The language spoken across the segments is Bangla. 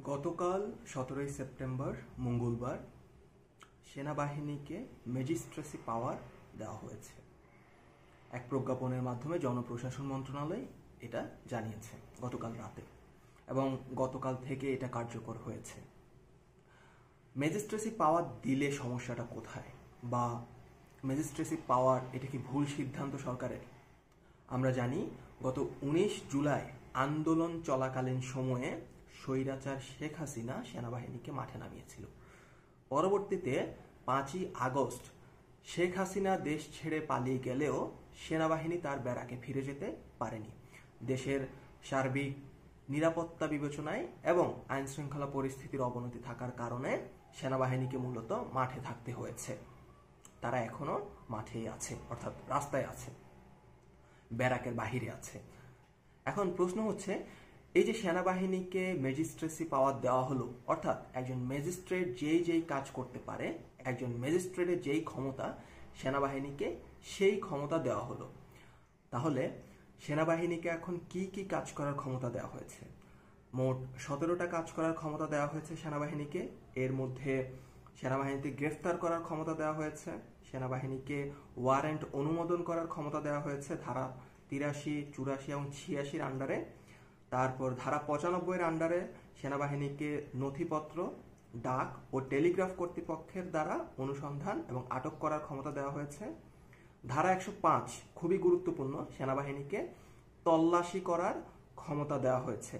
গতকাল 17 সেপ্টেম্বর মঙ্গলবার সেনাবাহিনীকে ম্যাজিস্ট্রেসি পাওয়ার দেওয়া হয়েছে। এক প্রজ্ঞাপনের মাধ্যমে জনপ্রশাসন মন্ত্রণালয় এটা জানিয়েছে গতকাল রাতে, এবং গতকাল থেকে এটা কার্যকর হয়েছে। ম্যাজিস্ট্রেসি পাওয়ার দিলে সমস্যাটা কোথায়, বা ম্যাজিস্ট্রেসি পাওয়ার এটা কি ভুল সিদ্ধান্ত সরকারের? আমরা জানি গত 19 জুলাই আন্দোলন চলাকালীন সময়ে স্বৈরাচার শেখ হাসিনা সেনাবাহিনীকে মাঠে নামিয়েছিল। পরবর্তীতে 5ই আগস্ট শেখ হাসিনা দেশ ছেড়ে পালিয়ে গেলেও সেনাবাহিনী তার ব্যারাকে ফিরে যেতে পারেনি। দেশের সার্বিক নিরাপত্তা বিবেচনায় এবং আইন শৃঙ্খলা পরিস্থিতির অবনতি থাকার কারণে সেনাবাহিনীকে মূলত মাঠে থাকতে হয়েছে। তারা এখনো মাঠেই আছে, অর্থাৎ রাস্তায় আছে, ব্যারাকের বাহিরে আছে। এখন প্রশ্ন হচ্ছে, এই যে সেনাবাহিনীকে ম্যাজিস্ট্রেসি পাওয়ার দেওয়া হলো, অর্থাৎ একজন ম্যাজিস্ট্রেট যেই কাজ করতে পারে, একজন ম্যাজিস্ট্রেটের যেই ক্ষমতা, সেনাবাহিনীকে সেই ক্ষমতা দেওয়া হলো। তাহলে সেনাবাহিনীকে এখন কি কাজ করার ক্ষমতা দেওয়া হয়েছে? মোট 17টা কাজ করার ক্ষমতা দেওয়া হয়েছে সেনাবাহিনীকে। এর মধ্যে সেনাবাহিনীতে গ্রেফতার করার ক্ষমতা দেওয়া হয়েছে, সেনাবাহিনীকে ওয়ারেন্ট অনুমোদন করার ক্ষমতা দেওয়া হয়েছে ধারা 83, 84 এবং 86 আন্ডারে। তারপর ধারা 95 আন্ডারে সেনাবাহিনীকে নথিপত্র, ডাক ও টেলিগ্রাফ কর্তৃপক্ষের দ্বারা অনুসন্ধান এবং আটক করার ক্ষমতা দেওয়া হয়েছে। ধারা 105 খুবই গুরুত্বপূর্ণ, সেনাবাহিনীকে তল্লাশি করার ক্ষমতা দেওয়া হয়েছে,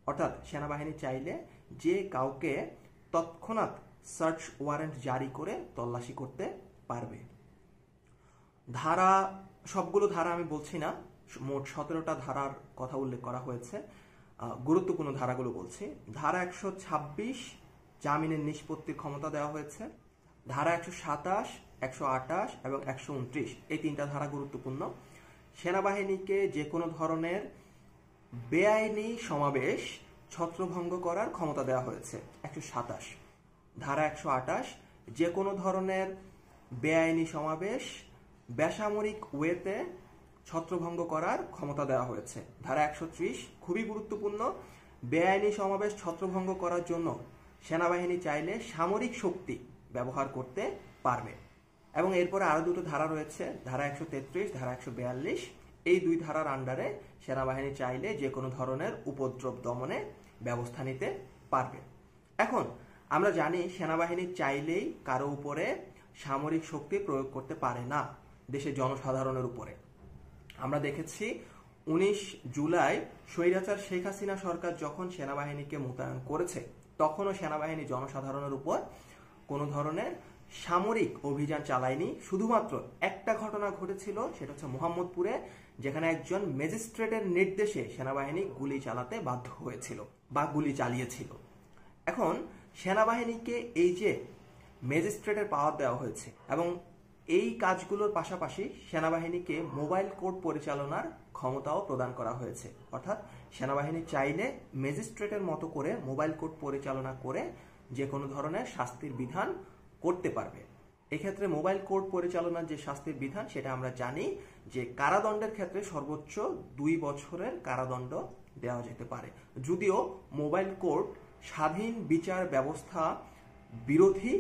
অর্থাৎ সেনাবাহিনী চাইলে যে কাউকে তৎক্ষণাৎ সার্চ ওয়ারেন্ট জারি করে তল্লাশি করতে পারবে। ধারা, সবগুলো ধারা আমি বলছি না, মোট 17টা ধারার কথা উল্লেখ করা হয়েছে। গুরুত্বপূর্ণ ধারাগুলো বলছি। ধারা 126 জামিনের নিষ্পত্তির ক্ষমতা দেওয়া হয়েছে। ধারা 127, 128 এবং 129 এই 3টা ধারা গুরুত্বপূর্ণ। সেনাবাহিনীকে যে কোনো ধরনের বেআইনি সমাবেশ ছত্রভঙ্গ করার ক্ষমতা দেওয়া হয়েছে 127। ধারা 128 যে কোনো ধরনের বেআইনি সমাবেশ বেসামরিক ওয়েতে ছত্রভঙ্গ করার ক্ষমতা দেওয়া হয়েছে। ধারা 130 খুবই গুরুত্বপূর্ণ, বেআইনি সমাবেশ ছত্রভঙ্গ করার জন্য সেনাবাহিনী চাইলে সামরিক শক্তি ব্যবহার করতে পারবে। এবং এরপরে আরো দুটো ধারা রয়েছে, ধারা 133, ধারা 142। এই দুই ধারার আন্ডারে সেনাবাহিনী চাইলে যে কোনো ধরনের উপদ্রব দমনে ব্যবস্থা নিতে পারবে। এখন আমরা জানি সেনাবাহিনী চাইলেই কারো উপরে সামরিক শক্তি প্রয়োগ করতে পারে না, দেশের জনসাধারণের উপরে। আমরা দেখেছি 19 জুলাই স্বৈরাচার শেখ হাসিনা সরকার যখন সেনাবাহিনীকে মোতায়েন করেছে, তখনও সেনাবাহিনী জনসাধারণের উপর কোনো ধরনের সামরিক অভিযান চালায়নি। শুধুমাত্র একটা ঘটনা ঘটেছিল, সেটা হচ্ছে মোহাম্মদপুরে, যেখানে একজন ম্যাজিস্ট্রেটের নির্দেশে সেনাবাহিনী গুলি চালাতে বাধ্য হয়েছিল বা গুলি চালিয়েছিল। এখন সেনাবাহিনীকে এই যে ম্যাজিস্ট্রেটের পাওয়ার দেওয়া হয়েছে, এবং এই কাজগুলোর পাশাপাশি সেনাবাহিনীকে মোবাইল কোর্ট পরিচালনার ক্ষমতাও প্রদান করা হয়েছে, অর্থাৎ সেনাবাহিনী চাইলে ম্যাজিস্ট্রেটের মতো করে মোবাইল কোর্ট পরিচালনা করে যে কোনো ধরনের শাস্তির বিধান করতে পারবে। এক্ষেত্রে মোবাইল কোর্ট পরিচালনার যে শাস্তির বিধান, সেটা আমরা জানি যে কারাদণ্ডের ক্ষেত্রে সর্বোচ্চ 2 বছরের কারাদণ্ড দেওয়া যেতে পারে, যদিও মোবাইল কোর্ট স্বাধীন বিচার ব্যবস্থা বিরোধী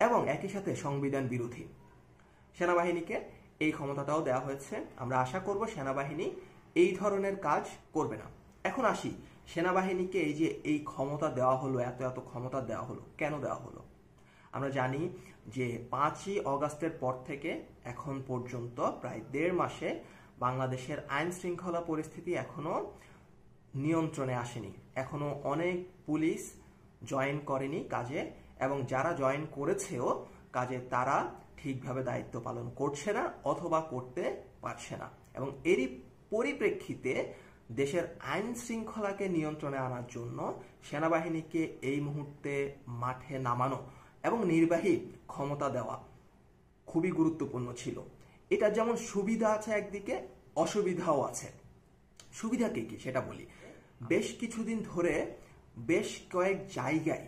এবং একই সাথে সংবিধান বিরোধী। সেনাবাহিনীকে এই ক্ষমতাটাও দেওয়া হয়েছে। আমরা আশা করব সেনাবাহিনী এই ধরনের কাজ করবে না। এখন আসি, সেনাবাহিনীকে এই যে এই ক্ষমতা দেওয়া হলো, এত ক্ষমতা দেওয়া হলো, কেন দেওয়া হলো? আমরা জানি যে 5ই আগস্টের পর থেকে এখন পর্যন্ত প্রায় 1.5 মাসে বাংলাদেশের আইন শৃঙ্খলা পরিস্থিতি এখনো নিয়ন্ত্রণে আসেনি। এখনো অনেক পুলিশ জয়েন করেনি কাজে, এবং যারা জয়েন করেছেও কাজে তারা ঠিকভাবে দায়িত্ব পালন করছে না অথবা করতে পারছে না। এবং এরই পরিপ্রেক্ষিতে দেশের আইন শৃঙ্খলাকে নিয়ন্ত্রণে আনার জন্য সেনাবাহিনীকে এই মুহূর্তে মাঠে নামানো এবং নির্বাহী ক্ষমতা দেওয়া খুবই গুরুত্বপূর্ণ ছিল। এটা যেমন সুবিধা আছে, একদিকে অসুবিধাও আছে। সুবিধা কি সেটা বলি। বেশ কিছুদিন ধরে বেশ কয়েক জায়গায়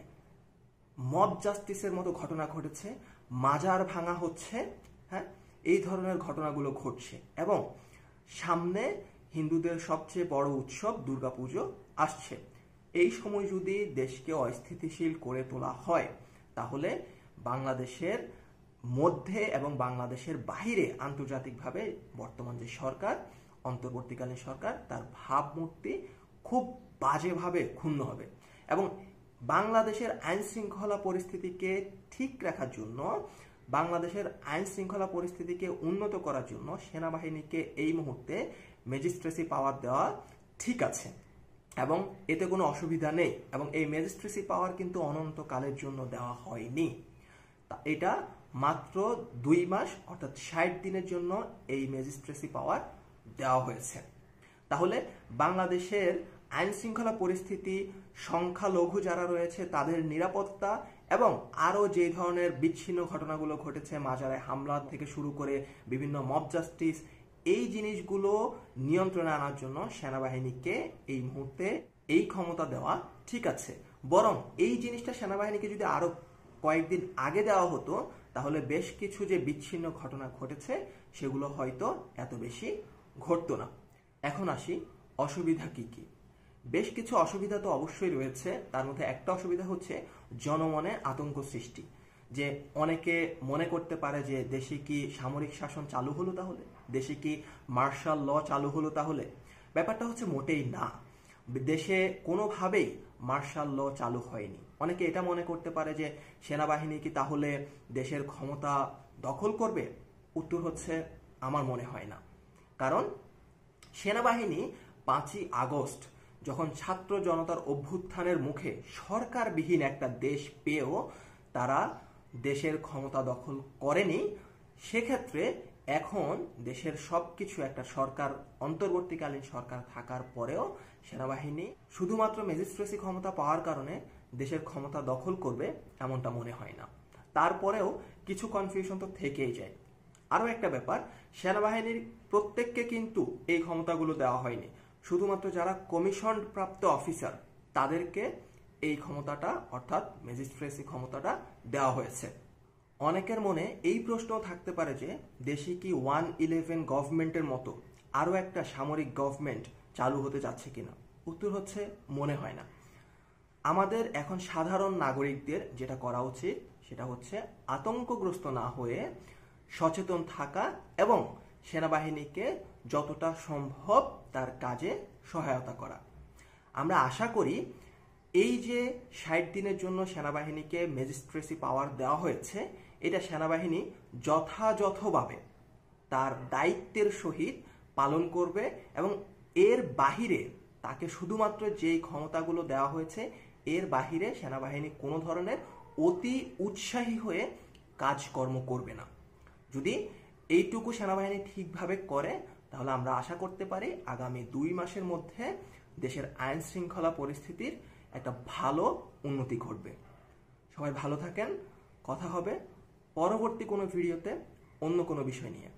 মব জাস্টিসের মতো ঘটনা ঘটেছে, মাজার ভাঙা হচ্ছে, হ্যাঁ, এই ধরনের ঘটনাগুলো ঘটছে। এবং সামনে হিন্দুদের সবচেয়ে বড় উৎসব দুর্গাপুজো আসছে। এই সময় যদি দেশকে অস্থিতিশীল করে তোলা হয় তাহলে বাংলাদেশের মধ্যে এবং বাংলাদেশের বাহিরে আন্তর্জাতিকভাবে বর্তমান যে সরকার, অন্তর্বর্তীকালীন সরকার, তার ভাবমূর্তি খুব বাজেভাবে ক্ষুণ্ণ হবে। এবং বাংলাদেশের আইন শৃঙ্খলা পরিস্থিতিকে ঠিক রাখার জন্য, বাংলাদেশের আইন শৃঙ্খলা পরিস্থিতিকে উন্নত করার জন্য সেনাবাহিনীকে এই মুহূর্তে ম্যাজিস্ট্রেসি পাওয়ার দেওয়া ঠিক আছে এবং এতে কোনো অসুবিধা নেই। এবং এই ম্যাজিস্ট্রেসি পাওয়ার কিন্তু অনন্তকালের জন্য দেওয়া হয়নি, এটা মাত্র 2 মাস অর্থাৎ 60 দিনের জন্য এই ম্যাজিস্ট্রেসি পাওয়ার দেওয়া হয়েছে। তাহলে বাংলাদেশের আইন শৃঙ্খলা পরিস্থিতি, সংখ্যালঘু যারা রয়েছে তাদের নিরাপত্তা এবং আরও যে ধরনের বিচ্ছিন্ন ঘটনাগুলো ঘটেছে, মাজারে হামলা থেকে শুরু করে বিভিন্ন মব জাস্টিস, এই জিনিসগুলো নিয়ন্ত্রণে আনার জন্য সেনাবাহিনীকে এই মুহূর্তে এই ক্ষমতা দেওয়া ঠিক আছে। বরং এই জিনিসটা সেনাবাহিনীকে যদি আরো কয়েকদিন আগে দেওয়া হতো তাহলে বেশ কিছু যে বিচ্ছিন্ন ঘটনা ঘটেছে সেগুলো হয়তো এত বেশি ঘটতো না। এখন আসি অসুবিধা কি কি। বেশ কিছু অসুবিধা তো অবশ্যই রয়েছে। তার মধ্যে একটা অসুবিধা হচ্ছে জনমনে আতঙ্ক সৃষ্টি, যে অনেকে মনে করতে পারে যে দেশে কি সামরিক শাসন চালু হলো, তাহলে দেশে কি মার্শাল ল চালু হলো। তাহলে ব্যাপারটা হচ্ছে মোটেই না, দেশে কোনোভাবেই মার্শাল ল চালু হয়নি। অনেকে এটা মনে করতে পারে যে সেনাবাহিনী কি তাহলে দেশের ক্ষমতা দখল করবে। উত্তর হচ্ছে আমার মনে হয় না। কারণ সেনাবাহিনী 5ই আগস্ট যখন ছাত্র জনতার অভ্যুত্থানের মুখে সরকারবিহীন একটা দেশ পেয়েও তারা দেশের ক্ষমতা দখল করেনি। সেক্ষেত্রে এখন দেশের সবকিছু একটা সরকার, অন্তর্বর্তীকালীন সরকার থাকার পরেও সেনাবাহিনী শুধুমাত্র ম্যাজিস্ট্রেসি ক্ষমতা পাওয়ার কারণে দেশের ক্ষমতা দখল করবে এমনটা মনে হয় না। তারপরেও কিছু কনফিউশন তো থেকেই যায়। আরও একটা ব্যাপার, সেনাবাহিনীর প্রত্যেককে কিন্তু এই ক্ষমতাগুলো দেওয়া হয়নি। শুধুমাত্র যারা কমিশন প্রাপ্ত অফিসার তাদেরকে এই ক্ষমতাটা অর্থাৎ ম্যাজিস্ট্রেসি ক্ষমতাটা দেওয়া হয়েছে। অনেকের মনে এই প্রশ্নও থাকতে পারে যে দেশে কি 111 গভর্নমেন্টের মতো আরও একটা সামরিক গভর্নমেন্ট চালু হতে যাচ্ছে কিনা। উত্তর হচ্ছে মনে হয় না। আমাদের এখন সাধারণ নাগরিকদের যেটা করা উচিত সেটা হচ্ছে আতঙ্কগ্রস্ত না হয়ে সচেতন থাকা এবং সেনাবাহিনীকে যতটা সম্ভব তার কাজে সহায়তা করা। আমরা আশা করি এই যে 60 দিনের জন্য সেনাবাহিনীকে ম্যাজিস্ট্রেসি পাওয়ার দেওয়া হয়েছে, এটা সেনাবাহিনী যথাযথভাবে তার দায়িত্বের সহিত পালন করবে এবং এর বাহিরে তাকে শুধুমাত্র যেই ক্ষমতাগুলো দেওয়া হয়েছে এর বাহিরে সেনাবাহিনী কোনো ধরনের অতি উৎসাহী হয়ে কাজকর্ম করবে না। যদি এইটুকু সেনাবাহিনী ঠিকভাবে করে তাহলে আমরা আশা করতে পারি আগামী 2 মাসের মধ্যে দেশের আইন শৃঙ্খলা পরিস্থিতির একটা ভালো উন্নতি ঘটবে। সবাই ভালো থাকেন। কথা হবে পরবর্তী কোনো ভিডিওতে অন্য কোনো বিষয় নিয়ে।